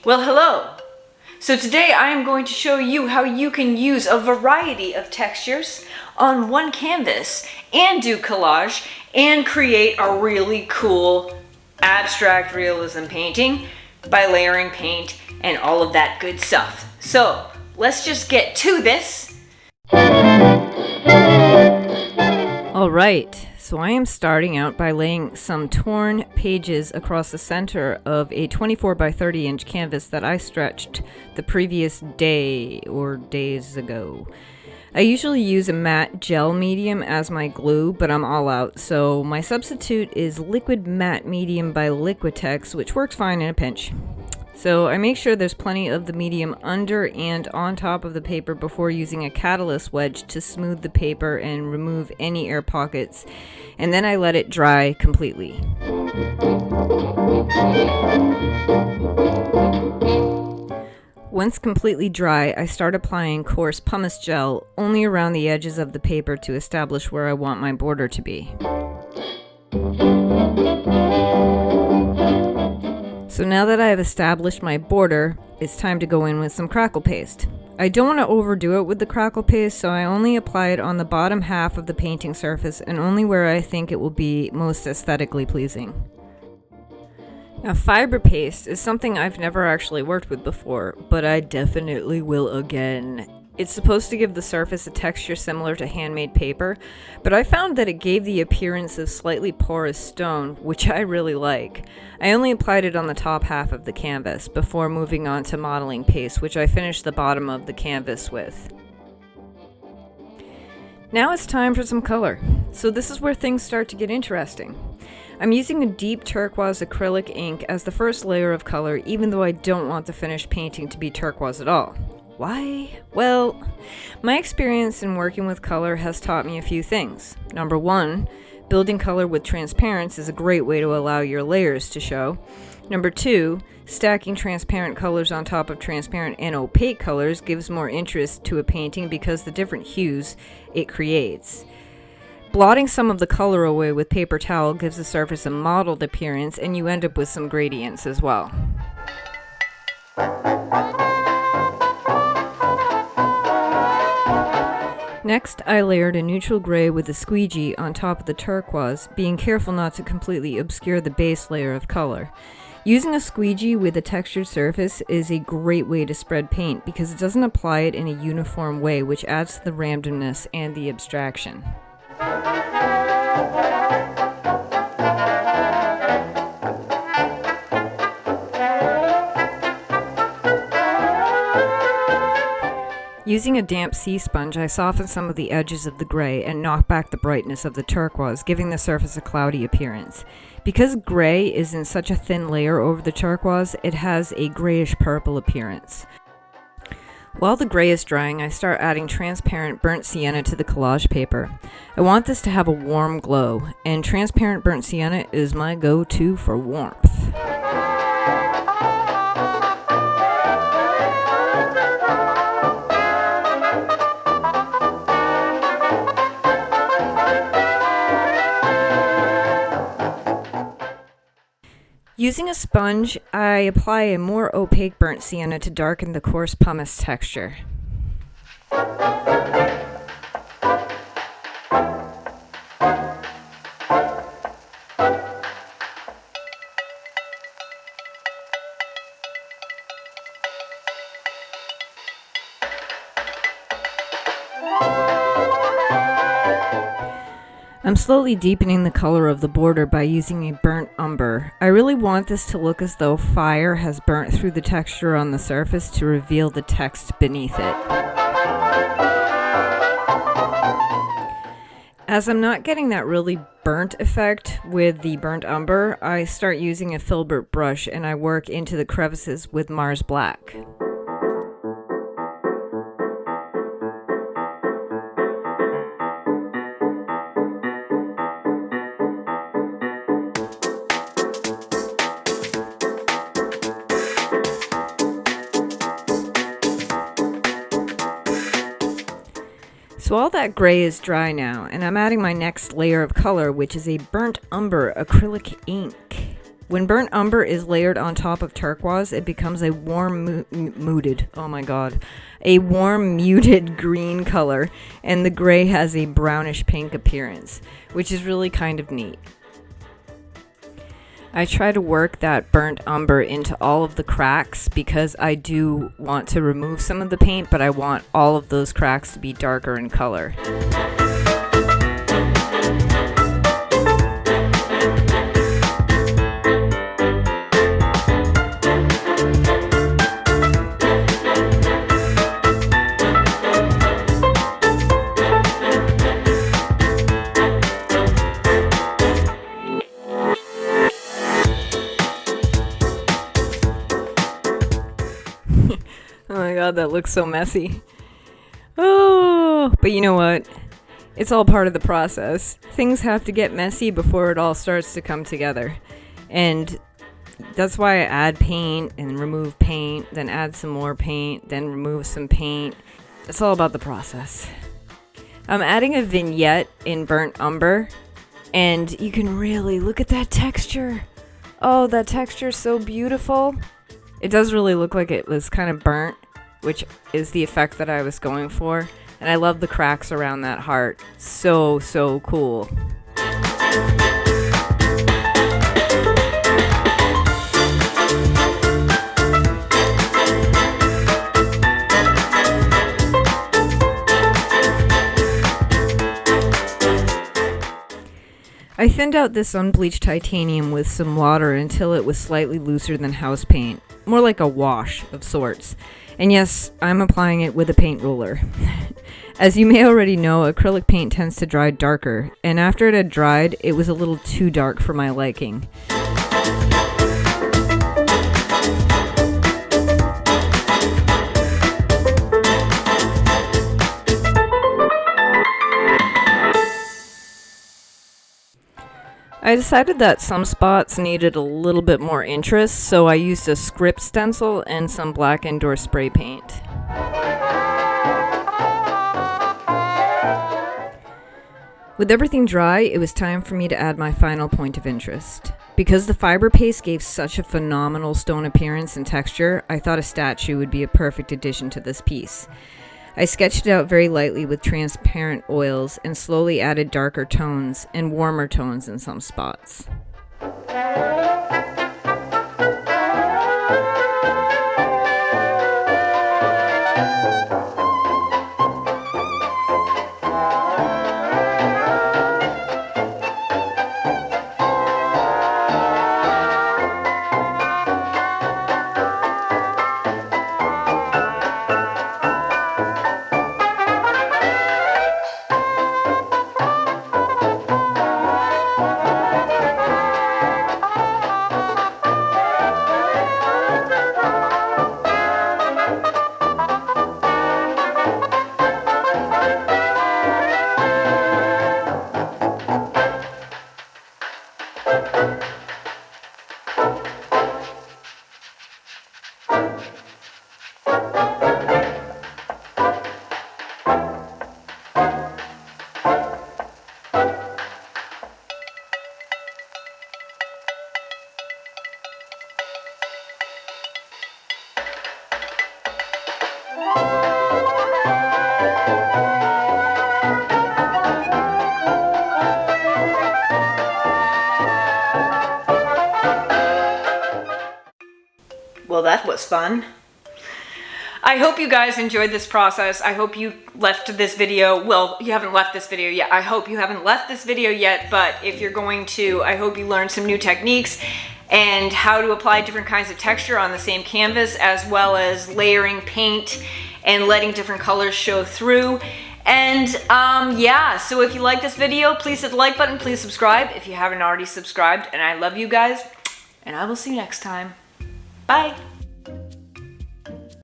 Well, hello! So today I am going to show you how you can use a variety of textures on one canvas and do collage and create a really cool abstract realism painting by layering paint and all of that good stuff. So let's just get to this. Alright, so I am starting out by laying some torn pages across the center of a 24 by 30 inch canvas that I stretched the previous day or days ago. I usually use a matte gel medium as my glue, but I'm all out, so my substitute is liquid matte medium by Liquitex, which works fine in a pinch. So I make sure there's plenty of the medium under and on top of the paper before using a catalyst wedge to smooth the paper and remove any air pockets, and then I let it dry completely. Once completely dry, I start applying coarse pumice gel only around the edges of the paper to establish where I want my border to be. So now that I have established my border, it's time to go in with some crackle paste. I don't want to overdo it with the crackle paste, so I only apply it on the bottom half of the painting surface and only where I think it will be most aesthetically pleasing. Now, fiber paste is something I've never actually worked with before, but I definitely will again. It's supposed to give the surface a texture similar to handmade paper, but I found that it gave the appearance of slightly porous stone, which I really like. I only applied it on the top half of the canvas before moving on to modeling paste, which I finished the bottom of the canvas with. Now it's time for some color. So this is where things start to get interesting. I'm using a deep turquoise acrylic ink as the first layer of color, even though I don't want the finished painting to be turquoise at all. Why? Well, my experience in working with color has taught me a few things. Number one, building color with transparency is a great way to allow your layers to show. Number two, stacking transparent colors on top of transparent and opaque colors gives more interest to a painting because the different hues it creates. Blotting some of the color away with paper towel gives the surface a mottled appearance, and you end up with some gradients as well. Next, I layered a neutral gray with a squeegee on top of the turquoise, being careful not to completely obscure the base layer of color. Using a squeegee with a textured surface is a great way to spread paint because it doesn't apply it in a uniform way, which adds to the randomness and the abstraction. Using a damp sea sponge, I softened some of the edges of the gray and knocked back the brightness of the turquoise, giving the surface a cloudy appearance. Because gray is in such a thin layer over the turquoise, it has a grayish-purple appearance. While the gray is drying, I start adding transparent burnt sienna to the collage paper. I want this to have a warm glow, and transparent burnt sienna is my go-to for warmth. Using a sponge, I apply a more opaque burnt sienna to darken the coarse pumice texture. I'm slowly deepening the color of the border by using a burnt umber. I really want this to look as though fire has burnt through the texture on the surface to reveal the text beneath it. As I'm not getting that really burnt effect with the burnt umber, I start using a filbert brush and I work into the crevices with Mars Black. So all that gray is dry now, and I'm adding my next layer of color, which is a burnt umber acrylic ink. When burnt umber is layered on top of turquoise, it becomes a warm muted green color, and the gray has a brownish pink appearance, which is really kind of neat. I try to work that burnt umber into all of the cracks because I do want to remove some of the paint, but I want all of those cracks to be darker in color. Oh my god, that looks so messy. Oh, but you know what? It's all part of the process. Things have to get messy before it all starts to come together. And that's why I add paint and remove paint, then add some more paint, then remove some paint. It's all about the process. I'm adding a vignette in burnt umber, and you can really look at that texture. Oh, that texture is so beautiful. It does really look like it was kind of burnt, which is the effect that I was going for. And I love the cracks around that heart. So, so cool. I thinned out this unbleached titanium with some water until it was slightly looser than house paint, more like a wash of sorts. And yes, I'm applying it with a paint roller. As you may already know, acrylic paint tends to dry darker, and after it had dried, it was a little too dark for my liking. I decided that some spots needed a little bit more interest, so I used a script stencil and some black indoor spray paint. With everything dry, it was time for me to add my final point of interest. Because the fiber paste gave such a phenomenal stone appearance and texture, I thought a statue would be a perfect addition to this piece. I sketched it out very lightly with transparent oils and slowly added darker tones and warmer tones in some spots. Well, that was fun. I hope you guys enjoyed this process. I hope you left this video. Well, you haven't left this video yet. I hope you haven't left this video yet, but if you're going to, I hope you learned some new techniques and how to apply different kinds of texture on the same canvas, as well as layering paint and letting different colors show through. And yeah, so if you like this video, please hit the like button, please subscribe if you haven't already subscribed, and I love you guys, and I will see you next time. Bye.